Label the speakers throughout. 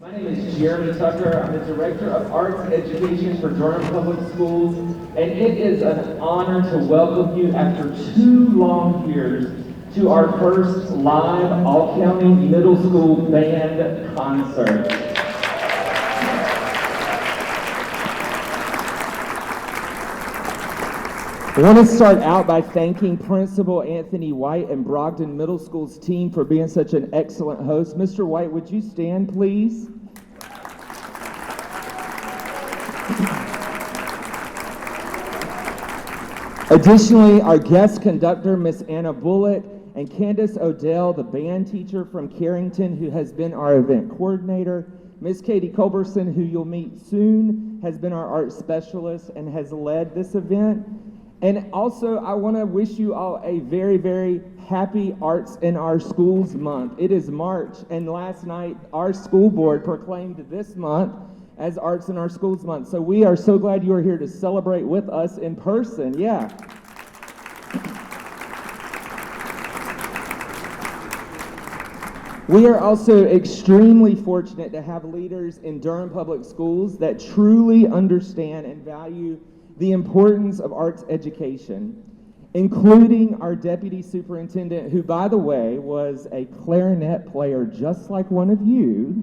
Speaker 1: My name is Jeremy Tucker. I'm the Director of Arts Education for Durham Public Schools, and it is an honor to welcome you after 2 long years to our first live all-county middle school band concert. I want to start out by thanking Principal Anthony White and Brogden Middle School's team for being such an excellent host. Mr. White, would you stand, please? Additionally, our guest conductor, Miss Ana Bulluck, and Candace Odell, the band teacher from Carrington, who has been our event coordinator. Miss Katie Culberson, who you'll meet soon, has been our art specialist and has led this event. And also, I want to wish you all a very, very happy Arts in Our Schools month. It is March, and last night, our school board proclaimed this month as Arts in Our Schools month. So we are so glad you are here to celebrate with us in person. Yeah. We are also extremely fortunate to have leaders in Durham Public Schools that truly understand and value the importance of arts education, including our deputy superintendent, who, by the way, was a clarinet player just like one of you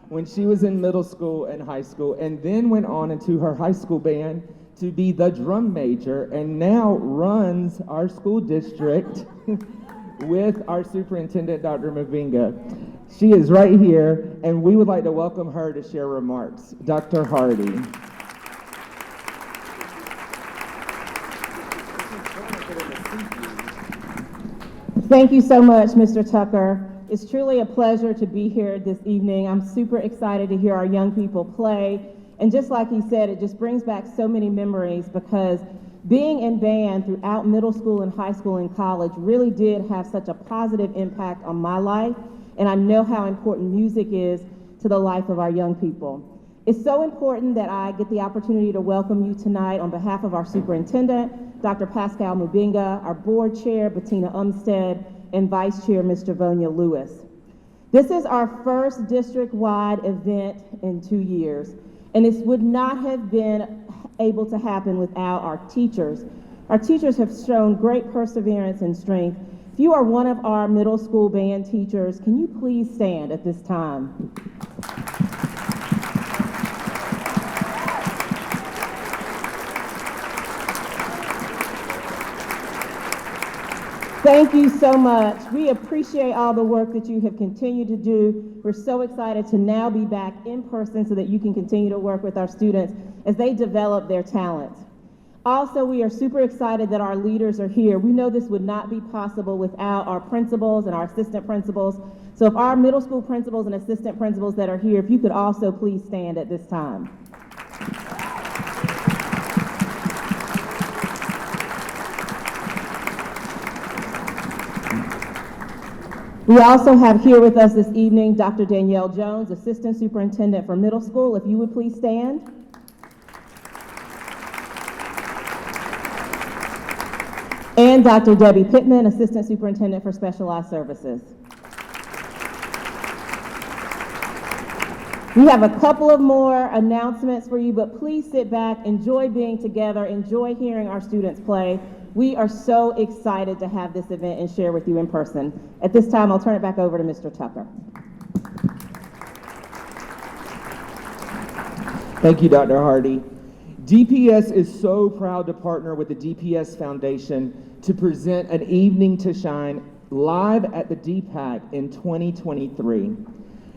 Speaker 1: when she was in middle school and high school, and then went on into her high school band to be the drum major, and now runs our school district with our superintendent, Dr. Mavinga. She is right here, and we would like to welcome her to share remarks. Dr. Hardy.
Speaker 2: Thank you so much, Mr. Tucker. It's truly a pleasure to be here this evening. I'm super excited to hear our young people play. And just like he said, it just brings back so many memories, because being in band throughout middle school and high school and college really did have such a positive impact on my life. And I know how important music is to the life of our young people. It's so important that I get the opportunity to welcome you tonight on behalf of our superintendent, Dr. Pascal Mubinga, our board chair, Bettina Umstead, and vice chair, Mr. Vonia Lewis. This is our first district-wide event in 2 years, and this would not have been able to happen without our teachers. Our teachers have shown great perseverance and strength. If you are one of our middle school band teachers, can you please stand at this time? Thank you so much. We appreciate all the work that you have continued to do. We're so excited to now be back in person so that you can continue to work with our students as they develop their talents. Also, we are super excited that our leaders are here. We know this would not be possible without our principals and our assistant principals. So if our middle school principals and assistant principals that are here, if you could also please stand at this time. We also have here with us this evening Dr. Danielle Jones, Assistant Superintendent for Middle School. If you would please stand. And Dr. Debbie Pittman, Assistant Superintendent for Specialized Services. We have a couple of more announcements for you, but please sit back, enjoy being together, enjoy hearing our students play. We are so excited to have this event and share with you in person. At this time, I'll turn it back over to Mr. Tucker.
Speaker 1: Thank you, Dr. Hardy. DPS is so proud to partner with the DPS Foundation to present an Evening to Shine live at the DPAC in 2023.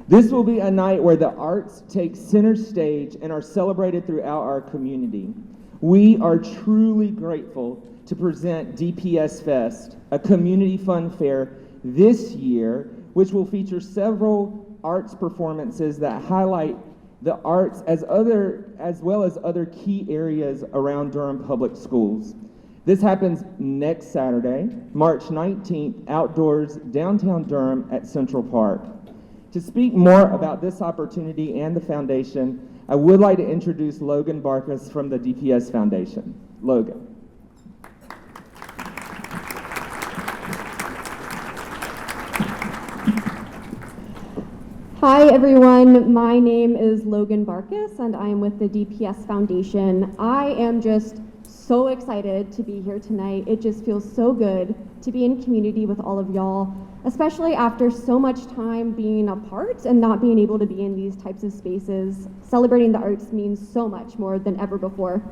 Speaker 1: This will be a night where the arts take center stage and are celebrated throughout our community. We are truly grateful to present DPS Fest, a community fun fair this year, which will feature several arts performances that highlight the arts as well as other key areas around Durham Public Schools. This happens next Saturday, March 19th, outdoors downtown Durham at Central Park. To speak more about this opportunity and the foundation, I would like to introduce Logan Barkas from the DPS Foundation. Logan.
Speaker 3: Hi everyone, my name is Logan Barkas and I am with the DPS Foundation. I am just so excited to be here tonight. It just feels so good to be in community with all of y'all, especially after so much time being apart and not being able to be in these types of spaces. Celebrating the arts means so much more than ever before.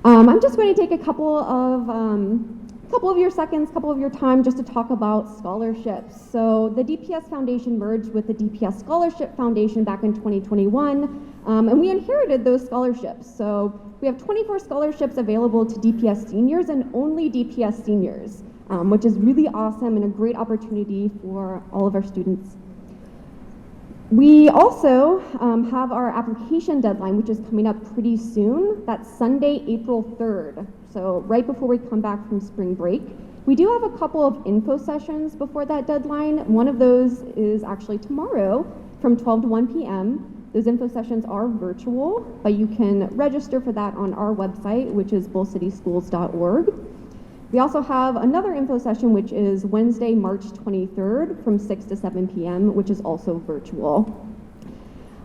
Speaker 3: I'm just going to take a couple of your seconds, couple of your time just to talk about scholarships. So the DPS Foundation merged with the DPS Scholarship Foundation back in 2021, and we inherited those scholarships. So we have 24 scholarships available to DPS seniors and only DPS seniors, which is really awesome and a great opportunity for all of our students. We also have our application deadline, which is coming up pretty soon. That's Sunday, April 3rd. So right before we come back from spring break. We do have a couple of info sessions before that deadline. One of those is actually tomorrow from 12 to 1 p.m. Those info sessions are virtual, but you can register for that on our website, which is bullcityschools.org. We also have another info session, which is Wednesday, March 23rd from 6 to 7 p.m., which is also virtual.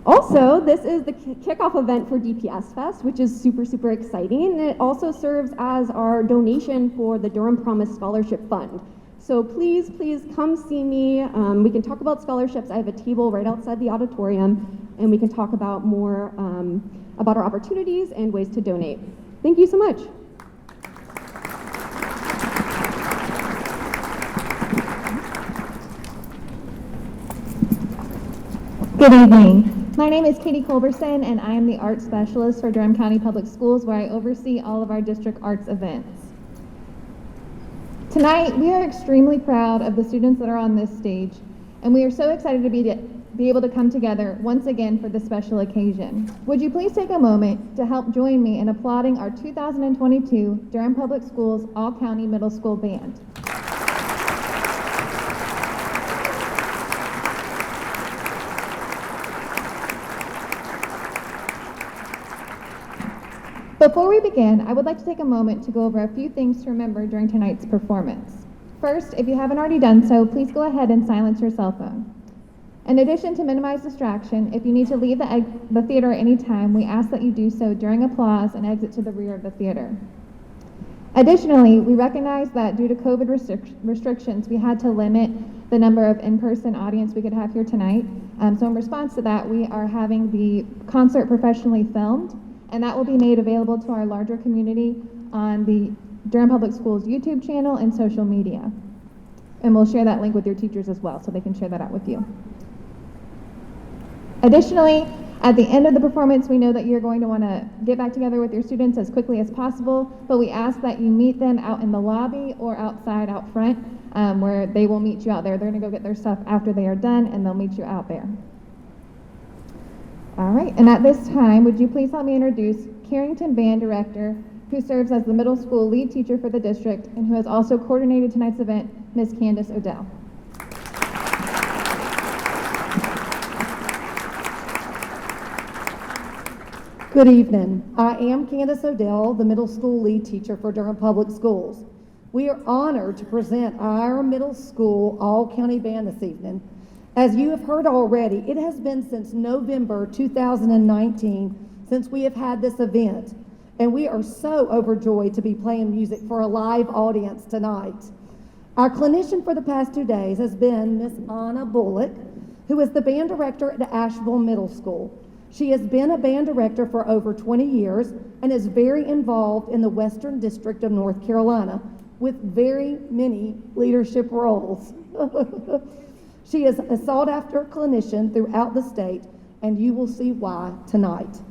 Speaker 3: Also, this is the kickoff event for DPS Fest, which is super, super exciting. And it also serves as our donation for the Durham Promise Scholarship Fund. So please, please come see me. We can talk about scholarships. I have a table right outside the auditorium, and we can talk about more about our opportunities and ways to donate. Thank you so much.
Speaker 4: Good evening. My name is Katie Culberson, and I am the Arts Specialist for Durham County Public Schools, where I oversee all of our district arts events. Tonight, we are extremely proud of the students that are on this stage, and we are so excited to be able to come together once again for this special occasion. Would you please take a moment to help join me in applauding our 2022 Durham Public Schools All-County Middle School Band. Before we begin, I would like to take a moment to go over a few things to remember during tonight's performance. First, if you haven't already done so, please go ahead and silence your cell phone. In addition to minimize distraction, if you need to leave the theater at any time, we ask that you do so during applause and exit to the rear of the theater. Additionally, we recognize that due to COVID restrictions, we had to limit the number of in-person audience we could have here tonight. So in response to that, we are having the concert professionally filmed, and that will be made available to our larger community on the Durham Public Schools YouTube channel and social media. And we'll share that link with your teachers as well, so they can share that out with you. Additionally, at the end of the performance, we know that you're going to want to get back together with your students as quickly as possible, but we ask that you meet them out in the lobby or outside out front, where they will meet you out there. They're going to go get their stuff after they are done, and they'll meet you out there. All right, and at this time, would you please help me introduce Carrington Band Director, who serves as the middle school lead teacher for the district and who has also coordinated tonight's event, Ms. Candace Odell.
Speaker 5: Good evening. I am Candace Odell, the middle school lead teacher for Durham Public Schools. We are honored to present our middle school all-county band this evening. As you have heard already, it has been since November 2019 since we have had this event, and we are so overjoyed to be playing music for a live audience tonight. Our clinician for the past 2 days has been Miss Ana Bulluck, who is the band director at Asheville Middle School. She has been a band director for over 20 years and is very involved in the Western District of North Carolina with very many leadership roles. She is a sought-after clinician throughout the state, and you will see why tonight.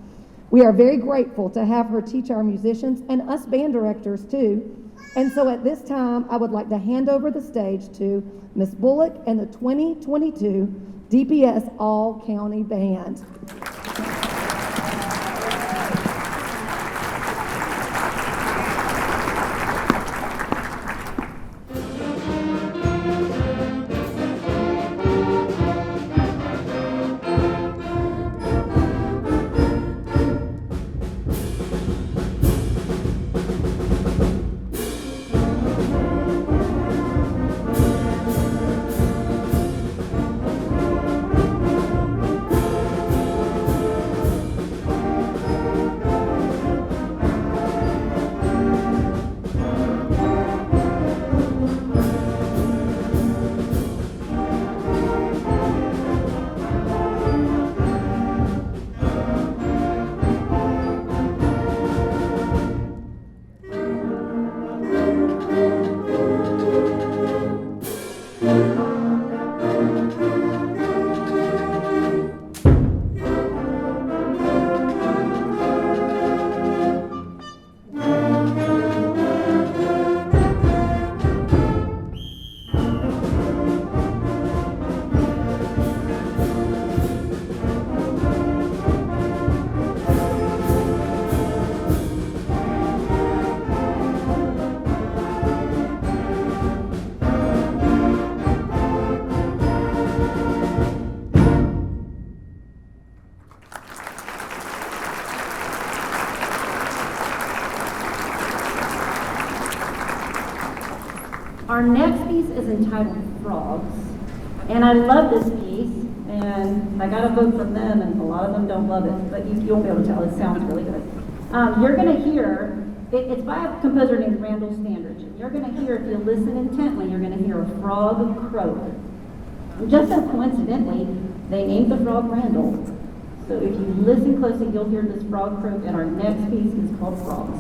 Speaker 5: We are very grateful to have her teach our musicians and us band directors too. And so at this time, I would like to hand over the stage to Ms. Bulluck and the 2022 DPS All-County Band.
Speaker 6: Our next piece is entitled Frogs. And I love this piece, and I got a vote from them, and a lot of them don't love it, but you won't be able to tell. It sounds really good. You're going to hear, it's by a composer named Randall Standridge, and you're going to hear, if you listen intently, you're going to hear a frog croak. And just so coincidentally, they named the frog Randall. So if you listen closely, you'll hear this frog croak, and our next piece is called Frogs.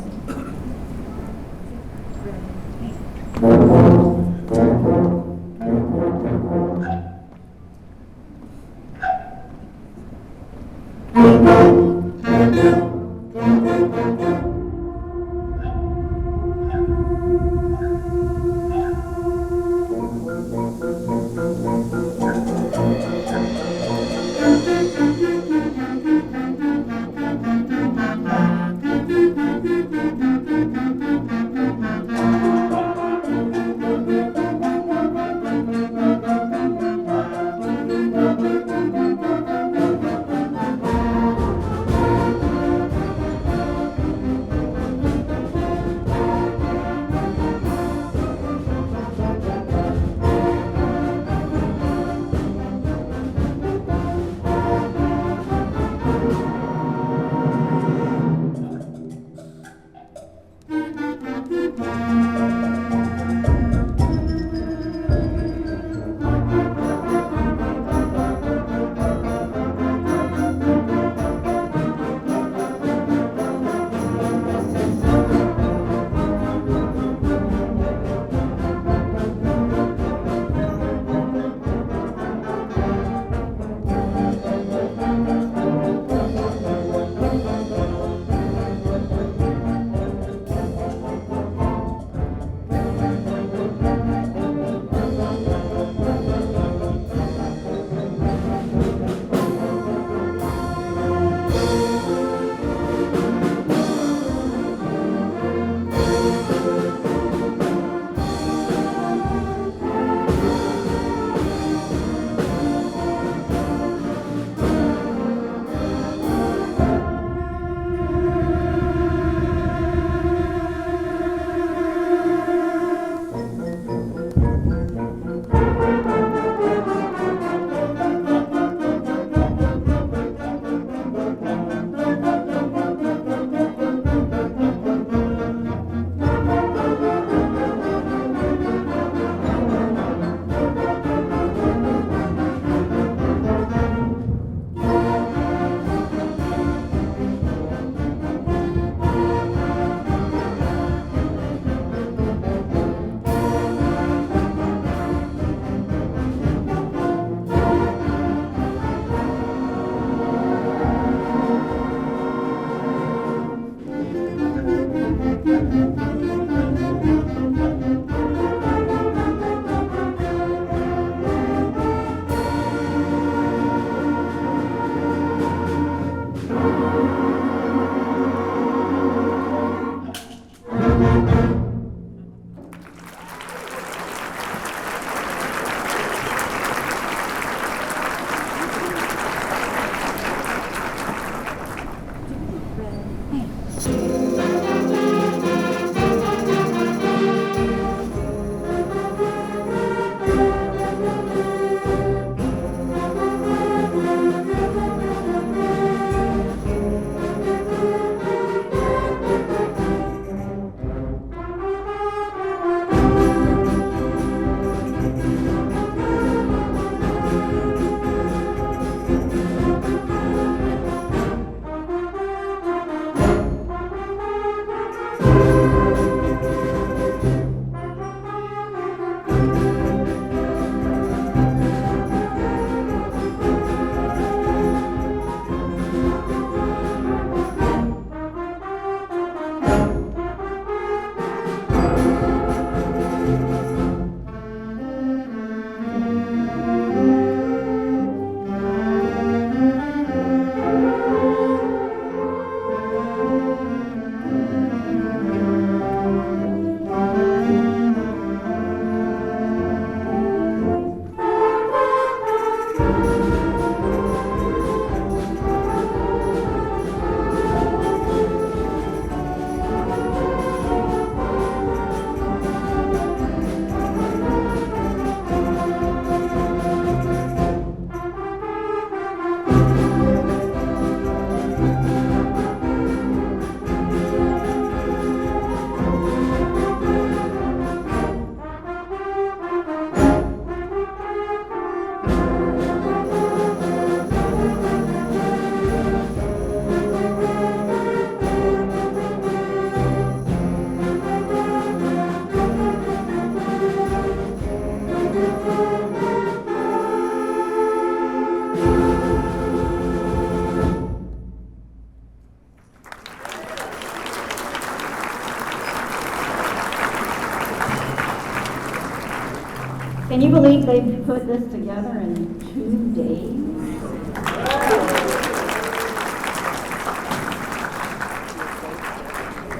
Speaker 6: Can you believe they put this together in 2 days?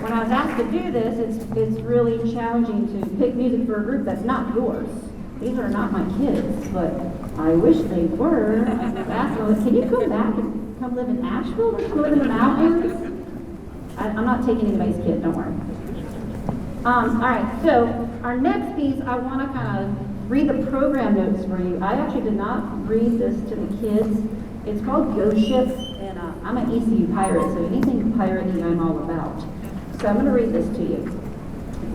Speaker 6: When I was asked to do this, it's really challenging to pick music for a group that's not yours. These are not my kids, but I wish they were. I was asked, well, can you come back and come live in Asheville or come live in the mountains? I'm not taking anybody's kid, don't worry. All right, so our next piece, I want to kind of read the program notes for you. I actually did not read this to the kids. It's called Ghost Ship, and I'm an ECU pirate, so anything piratey I'm all about. So I'm going to read this to you.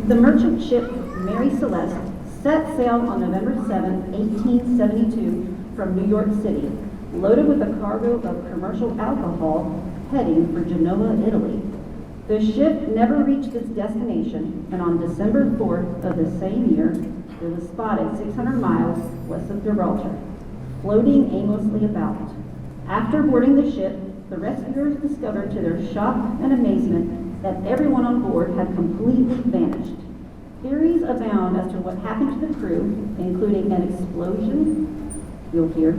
Speaker 6: The merchant ship Mary Celeste set sail on November 7, 1872 from New York City, loaded with a cargo of commercial alcohol heading for Genoa, Italy. The ship never reached its destination, and on December 4th of the same year, it was spotted 600 miles west of Gibraltar, floating aimlessly about. After boarding the ship, the rescuers discovered to their shock and amazement that everyone on board had completely vanished. Theories abound as to what happened to the crew, including an explosion, you'll hear,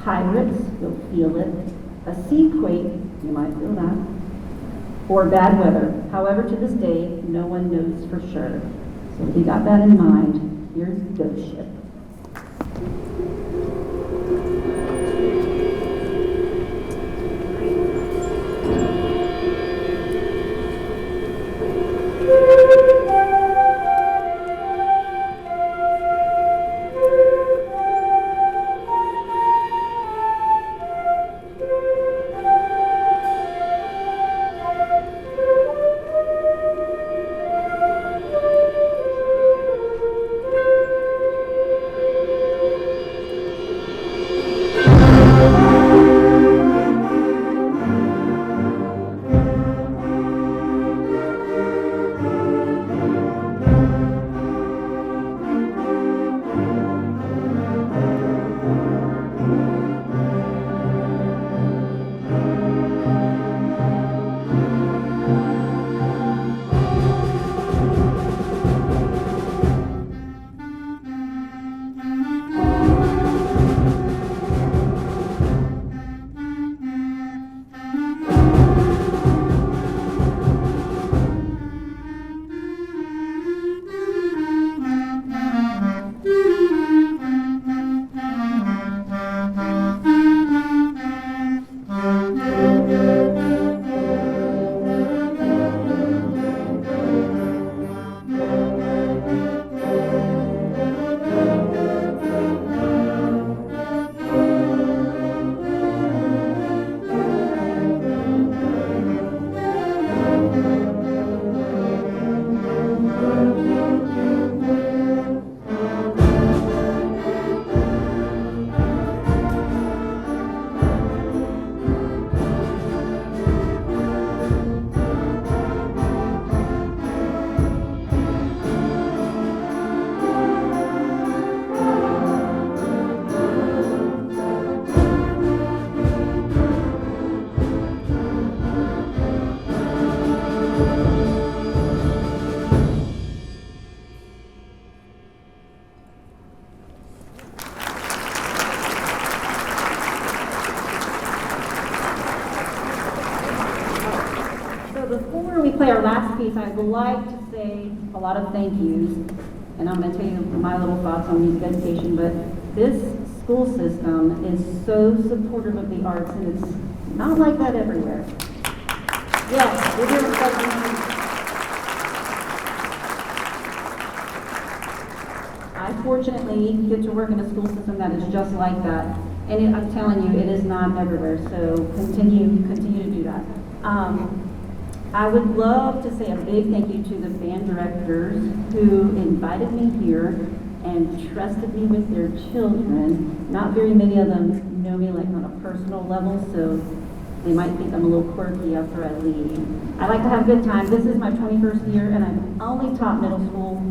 Speaker 6: pirates, you'll feel it, a sea quake, you might feel that, or bad weather. However, to this day, no one knows for sure. So if you got that in mind, here's Ghost Ship. Before we play our last piece, I'd like to say a lot of thank yous, and I'm going to tell you my little thoughts on music education, but this school system is so supportive of the arts, and it's not like that everywhere. Yes, we're here I fortunately get to work in a school system that is just like that, and I'm telling you, it is not everywhere, so continue to do that. I would love to say a big thank you to the band directors who invited me here and trusted me with their children. Not very many of them know me like on a personal level, so they might think I'm a little quirky after I leave. I like to have a good time. This is my 21st year, and I've only taught middle school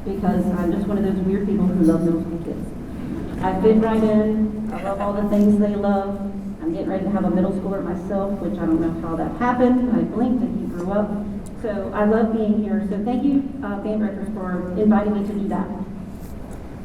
Speaker 6: because I'm just one of those weird people who love middle school kids. I fit right in. I love all the things they love. I'm getting ready to have a middle schooler myself, which I don't know how that happened. I blinked and he grew up. So I love being here. So thank you, band directors, for inviting me to do that.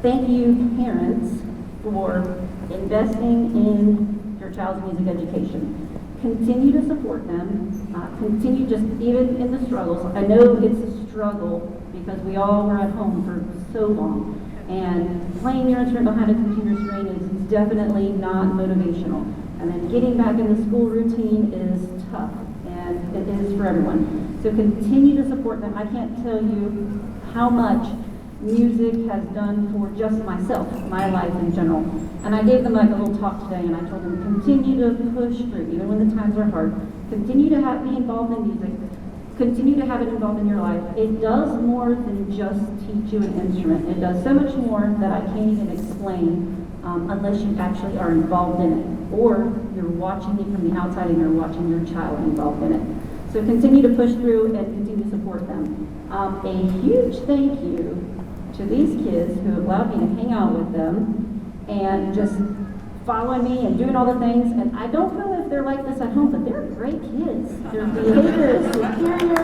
Speaker 6: Thank you, parents, for investing in your child's music education. Continue to support them. Continue just even in the struggles. I know it's a struggle because we all were at home for so long. And playing your instrument behind a computer screen is definitely not motivational. And then getting back in the school routine is tough, and it is for everyone. So continue to support them. I can't tell you how much music has done for just myself, my life in general. And I gave them like a little talk today, and I told them, continue to push through, even when the times are hard. Continue to be involved in music. Continue to have it involved in your life. It does more than just teach you an instrument. It does so much more that I can't even explain unless you actually are involved in it, or you're watching it from the outside and you're watching your child involved in it. So continue to push through and continue to support them. A huge thank you to these kids who allowed me to hang out with them and just following me and doing all the things. And I don't know if they're like this at home, but they're great kids. Their behavior is superior.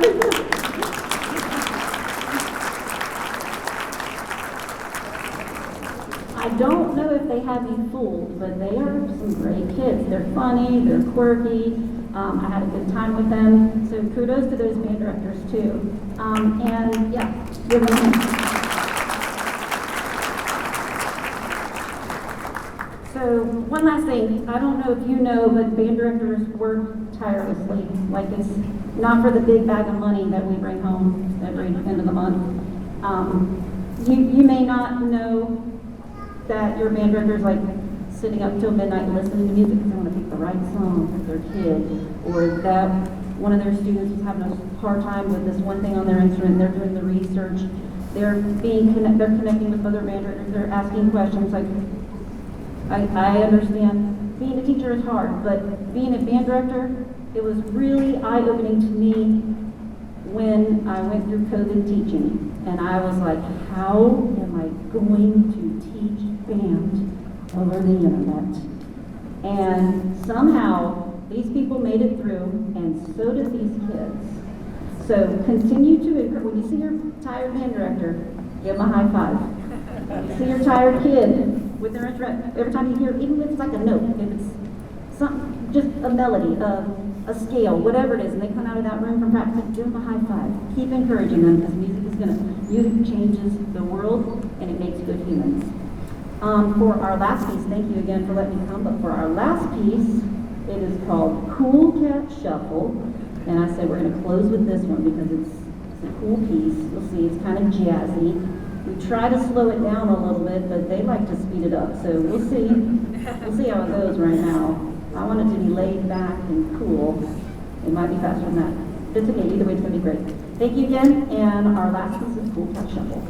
Speaker 6: I don't know if they have me fooled, but they are some great kids. They're funny, they're quirky. I had a good time with them. So kudos to those band directors too. And yeah, you're welcome. So one last thing, I don't know if you know, but band directors work tirelessly. Like, it's not for the big bag of money that we bring home every end of the month. You may not know that your band director's like sitting up till midnight listening to music because they want to pick the right song for their kid, or that one of their students is having a hard time with this one thing on their instrument, they're doing the research, they're connecting with other band directors, they're asking questions. Like, I understand being a teacher is hard, but being a band director, it was really eye-opening to me when I went through COVID teaching. And I was like, how am I going to teach band over the internet? And somehow, these people made it through, and so did these kids. So continue to encourage. When you see your tired band director, give them a high five. When you see your tired kid with their instrument, every time you hear, even if it's like a note, if it's something, just a melody, a scale, whatever it is, and they come out of that room from practice, give them a high five. Keep encouraging them, because music changes the world, and it makes good humans. For our last piece, thank you again for letting me come, but for our last piece, it is called Cool Cat Shuffle, and I said we're going to close with this one because it's a cool piece. You'll see it's kind of jazzy. We try to slow it down a little bit, but they like to speed it up, so we'll see. We'll see how it goes right now. I want it to be laid back and cool. It might be faster than that. It's okay, either way it's going to be great. Thank you again, and our last piece is Cool Cat Shuffle.